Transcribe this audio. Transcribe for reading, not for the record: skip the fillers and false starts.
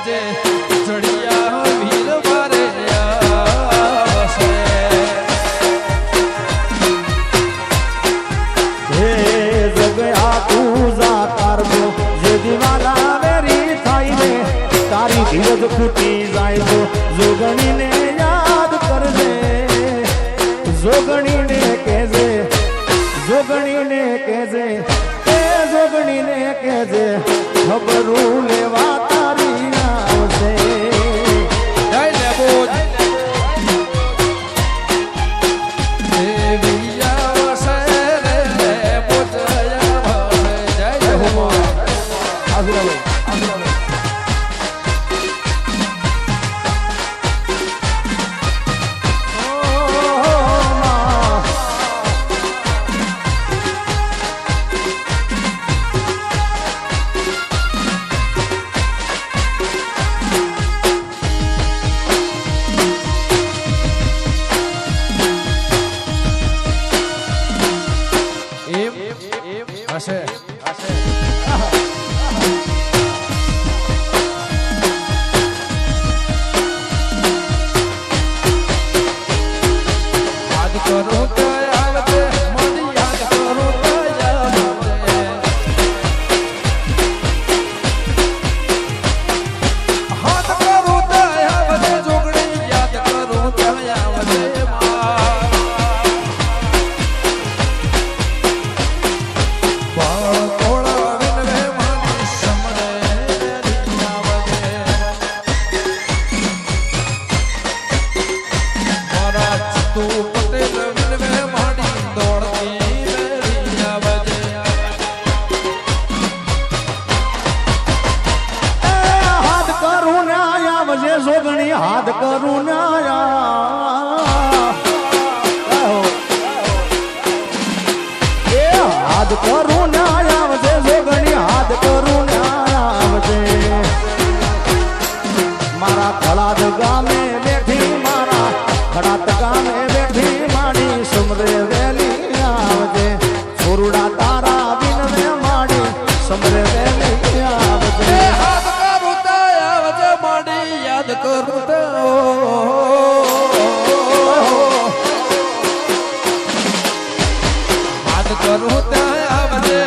કેજે ચડિયા વીર મારે આવશે હે જગયા તું જા તારજો જે દિવાલા વેરી થાય ને તારી ધીરજ ખૂટી જાય તો જોગણીને યાદ કરજે જોગણીને કહેજે જોગણીને કહેજે એ જોગણીને કહેજે ખબરું લેવા તારી આવશે જય લેબો દેવી આવશે રે લેબો જય આવશે જય હો આજરાભાઈ હશે યાદ કરો તો આવતે મને યાદ કરો તો આવતે હાથ કરો તો આવતે જોગણી યાદ કરો તો આવતે જોગણી હાથ કરું હાથ કરું આવજે જોગણી હાથ કરું આવજે મારા ખડાદ ગામે બેઠી મારા ખડાદ ગામે બેઠી માડી સમરે વેલી આવજે છોરુડા તારા વિનવે માડી સમરે વેલી આવજે હાથ કરું તો આવજે માડી યાદ કરું તો હાથ કરું તો આવજે